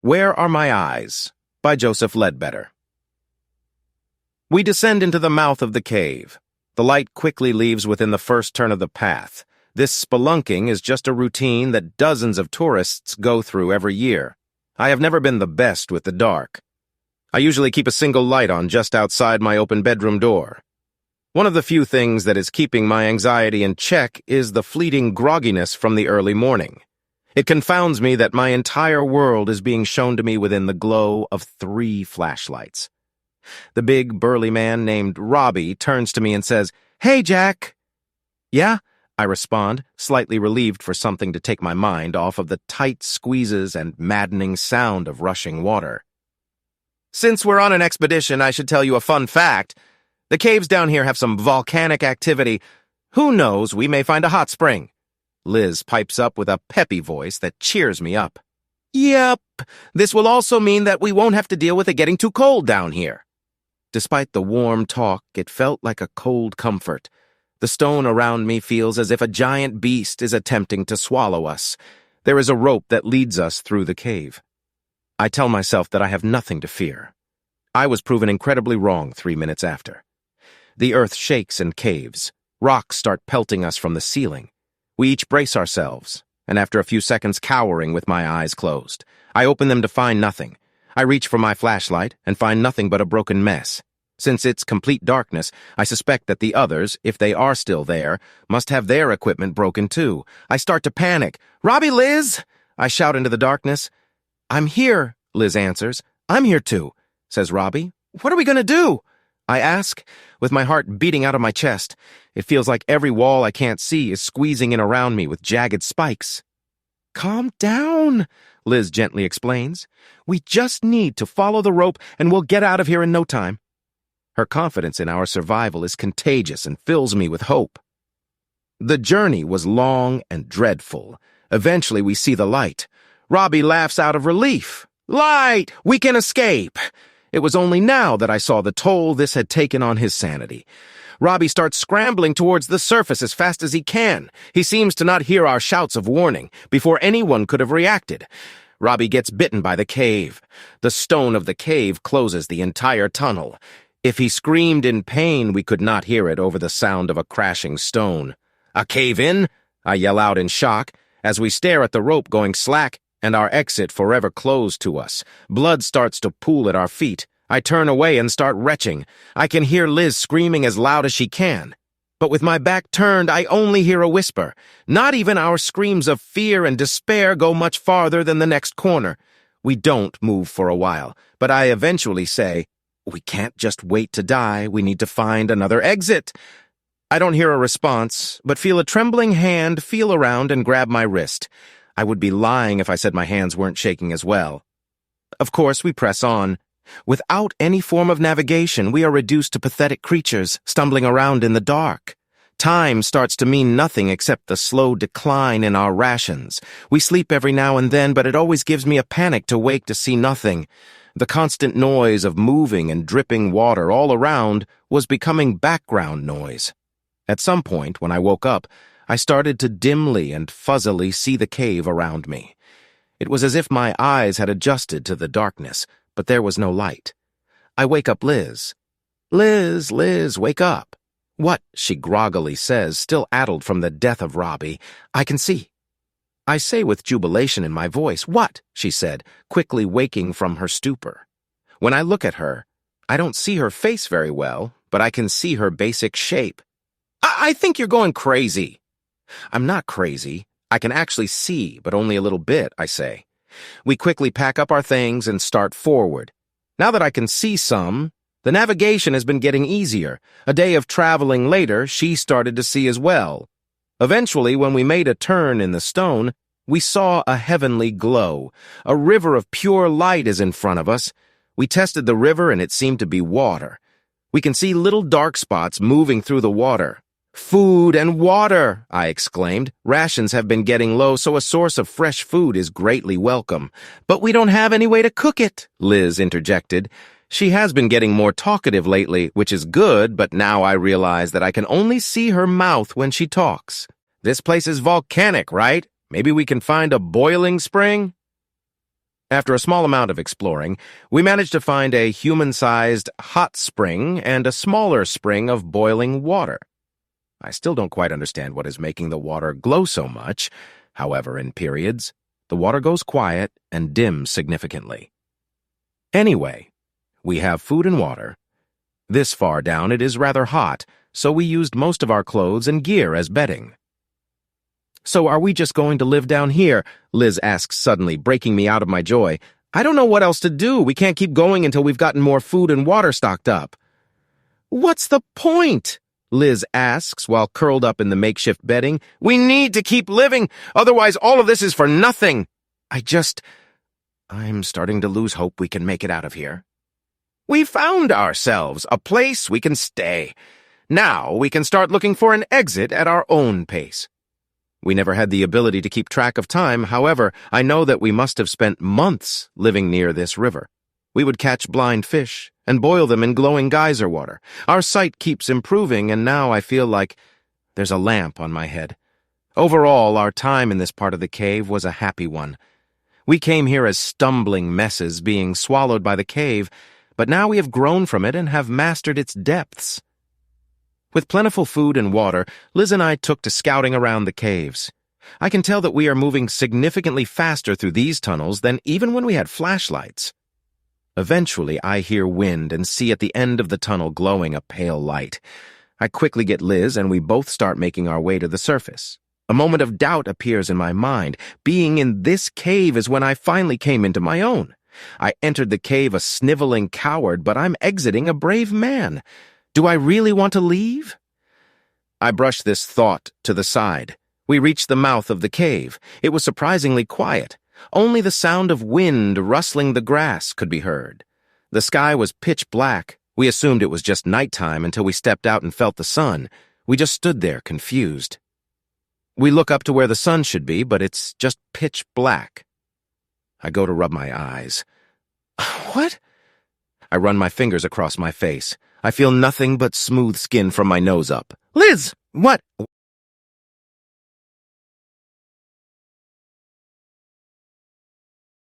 Where Are My Eyes? By Joseph Ledbetter. We descend into the mouth of the cave. The light quickly leaves within the first turn of the path. This spelunking is just a routine that dozens of tourists go through every year. I have never been the best with the dark. I usually keep a single light on just outside my open bedroom door. One of the few things that is keeping my anxiety in check is the fleeting grogginess from the early morning. It confounds me that my entire world is being shown to me within the glow of 3 flashlights. The big, burly man named Robbie turns to me and says, "Hey, Jack." "Yeah?" I respond, slightly relieved for something to take my mind off of the tight squeezes and maddening sound of rushing water. "Since we're on an expedition, I should tell you a fun fact. The caves down here have some volcanic activity. Who knows, we may find a hot spring." Liz pipes up with a peppy voice that cheers me up. "Yep, this will also mean that we won't have to deal with it getting too cold down here." Despite the warm talk, it felt like a cold comfort. The stone around me feels as if a giant beast is attempting to swallow us. There is a rope that leads us through the cave. I tell myself that I have nothing to fear. I was proven incredibly wrong 3 minutes after. The earth shakes and caves. Rocks start pelting us from the ceiling. We each brace ourselves, and after a few seconds cowering with my eyes closed, I open them to find nothing. I reach for my flashlight and find nothing but a broken mess. Since it's complete darkness, I suspect that the others, if they are still there, must have their equipment broken too. I start to panic. "Robbie, Liz!" I shout into the darkness. "I'm here," Liz answers. "I'm here too," says Robbie. "What are we gonna do?" I ask, with my heart beating out of my chest. It feels like every wall I can't see is squeezing in around me with jagged spikes. "Calm down," Liz gently explains. "We just need to follow the rope and we'll get out of here in no time." Her confidence in our survival is contagious and fills me with hope. The journey was long and dreadful. Eventually we see the light. Robbie laughs out of relief. "Light! We can escape!" It was only now that I saw the toll this had taken on his sanity. Robbie starts scrambling towards the surface as fast as he can. He seems to not hear our shouts of warning before anyone could have reacted. Robbie gets bitten by the cave. The stone of the cave closes the entire tunnel. If he screamed in pain, we could not hear it over the sound of a crashing stone. "A cave-in?" I yell out in shock as we stare at the rope going slack and our exit forever closed to us. Blood starts to pool at our feet. I turn away and start retching. I can hear Liz screaming as loud as she can. But with my back turned, I only hear a whisper. Not even our screams of fear and despair go much farther than the next corner. We don't move for a while, but I eventually say, "We can't just wait to die. We need to find another exit." I don't hear a response, but feel a trembling hand feel around and grab my wrist. I would be lying if I said my hands weren't shaking as well. Of course, we press on. Without any form of navigation, we are reduced to pathetic creatures, stumbling around in the dark. Time starts to mean nothing except the slow decline in our rations. We sleep every now and then, but it always gives me a panic to wake to see nothing. The constant noise of moving and dripping water all around was becoming background noise. At some point, when I woke up, I started to dimly and fuzzily see the cave around me. It was as if my eyes had adjusted to the darkness, but there was no light. I wake up Liz. "Liz, Liz, wake up." "What?" she groggily says, still addled from the death of Robbie. "I can see." I say with jubilation in my voice, "What?" she said, quickly waking from her stupor. When I look at her, I don't see her face very well, but I can see her basic shape. I think you're going crazy." "I'm not crazy. I can actually see, but only a little bit," I say. We quickly pack up our things and start forward. Now that I can see some, the navigation has been getting easier. A day of traveling later, she started to see as well. Eventually, when we made a turn in the stone, we saw a heavenly glow. A river of pure light is in front of us. We tested the river and it seemed to be water. We can see little dark spots moving through the water. "Food and water!" I exclaimed. "Rations have been getting low, so a source of fresh food is greatly welcome." "But we don't have any way to cook it," Liz interjected. She has been getting more talkative lately, which is good, but now I realize that I can only see her mouth when she talks. "This place is volcanic, right? Maybe we can find a boiling spring?" After a small amount of exploring, we managed to find a human-sized hot spring and a smaller spring of boiling water. I still don't quite understand what is making the water glow so much. However, in periods, the water goes quiet and dims significantly. Anyway, we have food and water. This far down it is rather hot, so we used most of our clothes and gear as bedding. "So are we just going to live down here?" Liz asks suddenly, breaking me out of my joy. "I don't know what else to do. We can't keep going until we've gotten more food and water stocked up." "What's the point?" Liz asks while curled up in the makeshift bedding. "We need to keep living, otherwise all of this is for nothing." I'm starting to lose hope we can make it out of here. "We found ourselves a place we can stay. Now we can start looking for an exit at our own pace." We never had the ability to keep track of time. However, I know that we must have spent months living near this river. We would catch blind fish and boil them in glowing geyser water. Our sight keeps improving, and now I feel like there's a lamp on my head. Overall, our time in this part of the cave was a happy one. We came here as stumbling messes being swallowed by the cave, but now we have grown from it and have mastered its depths. With plentiful food and water, Liz and I took to scouting around the caves. I can tell that we are moving significantly faster through these tunnels than even when we had flashlights. Eventually, I hear wind and see at the end of the tunnel glowing a pale light. I quickly get Liz and we both start making our way to the surface. A moment of doubt appears in my mind. Being in this cave is when I finally came into my own. I entered the cave a sniveling coward, but I'm exiting a brave man. Do I really want to leave? I brush this thought to the side. We reached the mouth of the cave. It was surprisingly quiet. Only the sound of wind rustling the grass could be heard. The sky was pitch black. We assumed it was just nighttime until we stepped out and felt the sun. We just stood there, confused. We look up to where the sun should be, but it's just pitch black. I go to rub my eyes. What? I run my fingers across my face. I feel nothing but smooth skin from my nose up. "Liz, what?"